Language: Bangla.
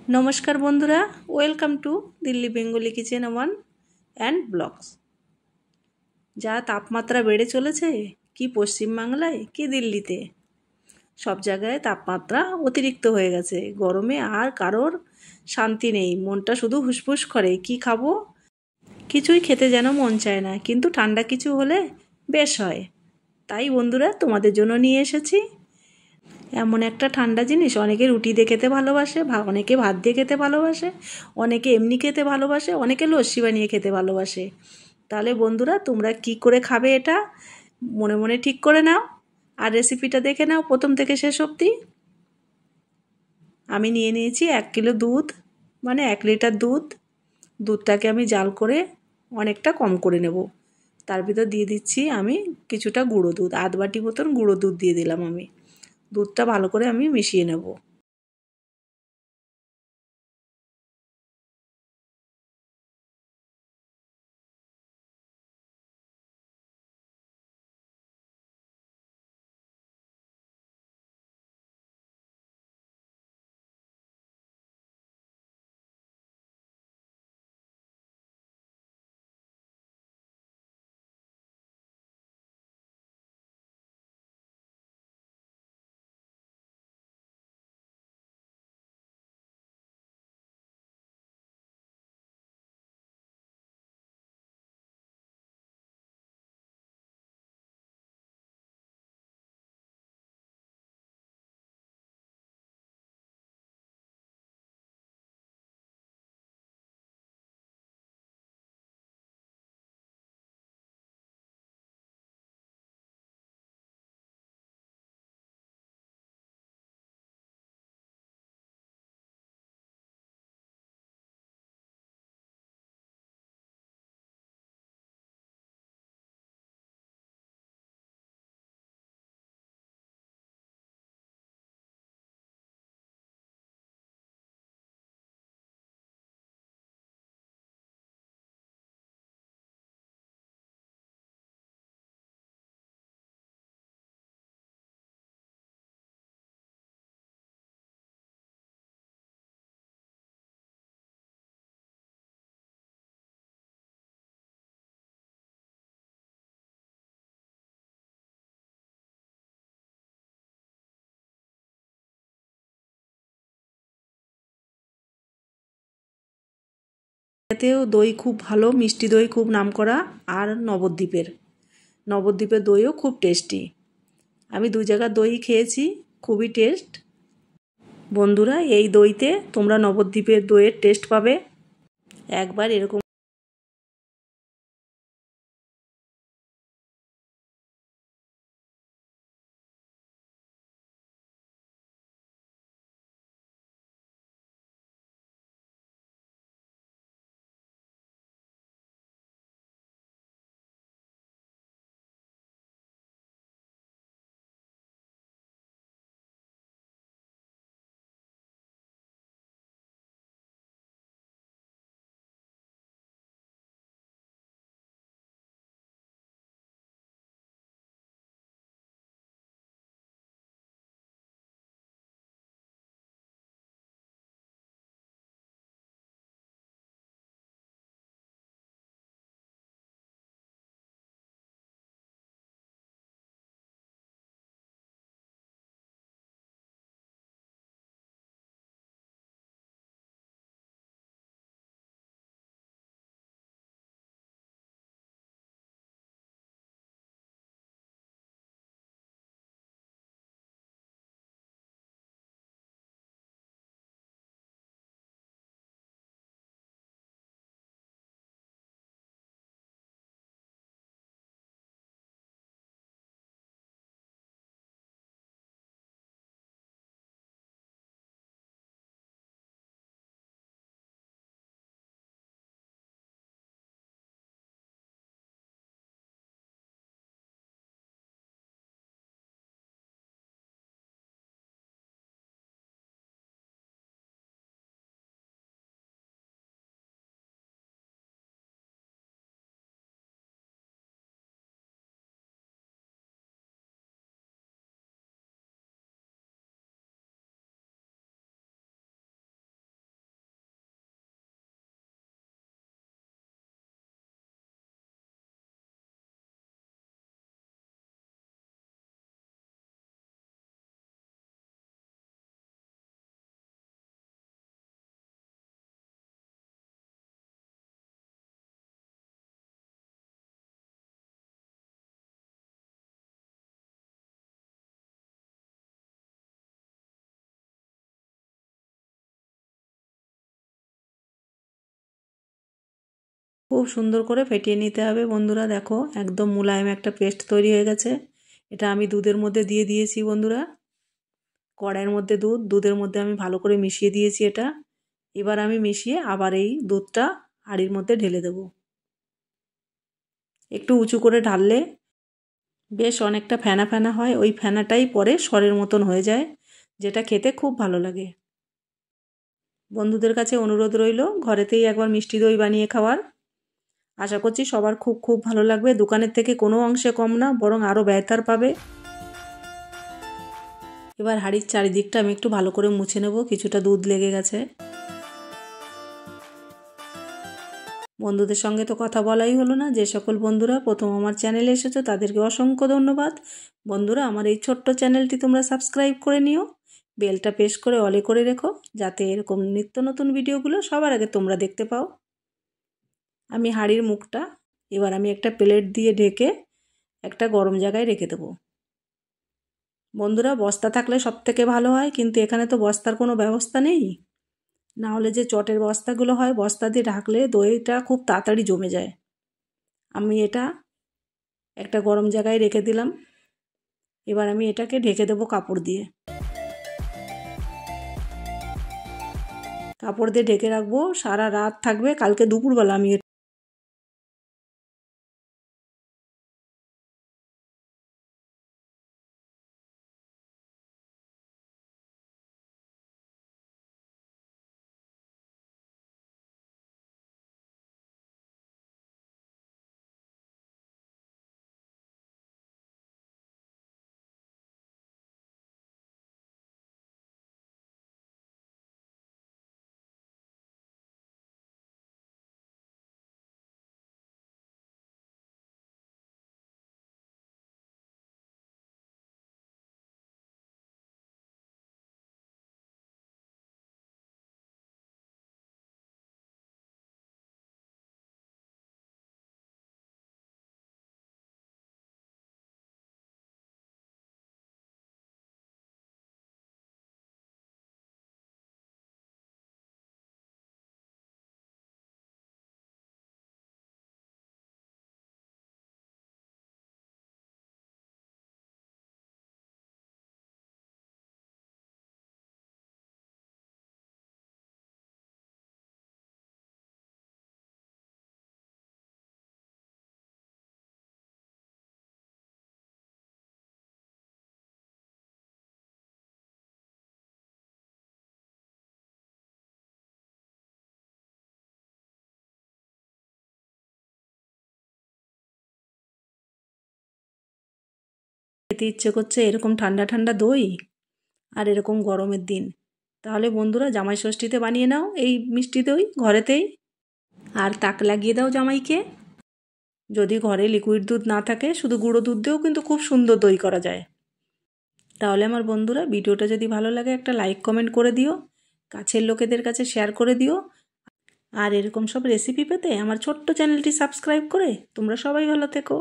নমস্কার বন্ধুরা, welcome to Delhi Bengali kitchen one and blogs. যা তাপমাত্রা বেড়ে চলেছে, কি পশ্চিমবাংলায় কি দিল্লিতে, সব জায়গায় তাপমাত্রা অতিরিক্ত হয়ে গেছে। গরমে আর কারোর শান্তি নেই, মনটা শুধু হুসফুস করে। কি খাবো, কিছুই খেতে যেন মন চায় না, কিন্তু ঠান্ডা কিছু হলে বেশ হয়। তাই বন্ধুরা, তোমাদের জন্য নিয়ে এসেছি এমন একটা ঠান্ডা জিনিস। অনেকে রুটি দিয়ে খেতে ভালোবাসে, অনেকে ভাত দিয়ে খেতে ভালোবাসে, অনেকে এমনি খেতে ভালোবাসে, অনেকে লস্যি বানিয়ে খেতে ভালোবাসে। তাহলে বন্ধুরা, তোমরা কি করে খাবে এটা মনে মনে ঠিক করে নাও, আর রেসিপিটা দেখে নাও প্রথম থেকে শেষ অবধি। আমি নিয়ে নিয়েছি 1 কিলো দুধ, মানে 1 লিটার দুধ। দুধটাকে আমি জাল করে অনেকটা কম করে নেব। তার ভিতর দিয়ে দিচ্ছি আমি কিছুটা গুঁড়ো দুধ, আধ বাটি মতন গুঁড়ো দুধ দিয়ে দিলাম আমি। দুধটা ভালো করে আমি মিশিয়ে নেব। এতেও দই খুব ভালো, মিষ্টি দই খুব নামকরা। আর নবদ্বীপের দইও খুব টেস্টি। আমি 2 জায়গার দই খেয়েছি, খুবই টেস্ট। বন্ধুরা, এই দইতে তোমরা নবদ্বীপের দইয়ের টেস্ট পাবে। একবার এরকম খুব সুন্দর করে ফেটিয়ে নিতে হবে বন্ধুরা। দেখো একদম মুলায়ম একটা পেস্ট তৈরি হয়ে গেছে। এটা আমি দুধের মধ্যে দিয়ে দিয়েছি বন্ধুরা। কড়াইয়ের মধ্যে দুধের মধ্যে আমি ভালো করে মিশিয়ে দিয়েছি এটা। এবার আমি মিশিয়ে আবার এই দুধটা হাঁড়ির মধ্যে ঢেলে দেব। একটু উঁচু করে ঢাললে বেশ অনেকটা ফেনা ফেনা হয়, ওই ফেনাটাই পরে সরের মতন হয়ে যায়, যেটা খেতে খুব ভালো লাগে। বন্ধুদের কাছে অনুরোধ রইল ঘরেতেই একবার মিষ্টি দই বানিয়ে খাওয়ার। আশা করছি সবার খুব খুব ভালো লাগবে। দোকানের থেকে কোনো অংশে কম না, বরং আরও বেহতার পাবে। এবার হাঁড়ির চারিদিকটা আমি একটু ভালো করে মুছে নেব, কিছুটা দুধ লেগে গেছে। বন্ধুদের সঙ্গে তো কথা বলাই হলো না। যে সকল বন্ধুরা প্রথম আমার চ্যানেলে এসেছো তাদেরকে অসংখ্য ধন্যবাদ। বন্ধুরা আমার এই ছোট্ট চ্যানেলটি তোমরা সাবস্ক্রাইব করে নিও, বেলটা প্রেস করে অলে করে রেখো, যাতে এরকম নিত্য নতুন ভিডিওগুলো সবার আগে তোমরা দেখতে পাও। আমি হাঁড়ির মুখটা এবার আমি একটা প্লেট দিয়ে ঢেকে একটা গরম জায়গায় রেখে দেবো। বন্ধুরা বস্তা থাকলে সব থেকে ভালো হয়, কিন্তু এখানে তো বস্তার কোনো ব্যবস্থা নেই। না হলে যে চটের বস্তাগুলো হয়, বস্তা দিয়ে ঢাকলে দইটা খুব তাড়াতাড়ি জমে যায়। আমি এটা একটা গরম জায়গায় রেখে দিলাম। এবার আমি এটাকে ঢেকে দেবো কাপড় দিয়ে। কাপড় দিয়ে ঢেকে রাখবো, সারা রাত থাকবে। কালকে দুপুরবেলা আমি খেতে ইচ্ছে করছে এরকম ঠান্ডা ঠান্ডা দই আর এরকম গরমের দিন। তাহলে বন্ধুরা জামাই ষষ্ঠীতে বানিয়ে নাও এই মিষ্টি দই ঘরেতেই, আর তাক লাগিয়ে দাও জামাইকে। যদি ঘরে লিকুইড দুধ না থাকে, শুধু গুঁড়ো দুধ দিয়েও কিন্তু খুব সুন্দর দই করা যায়। তাহলে আমার বন্ধুরা ভিডিওটা যদি ভালো লাগে একটা লাইক কমেন্ট করে দিও, কাছের লোকেদের কাছে শেয়ার করে দিও। আর এরকম সব রেসিপি পেতে আমার ছোট্ট চ্যানেলটি সাবস্ক্রাইব করে তোমরা সবাই ভালো থেকো।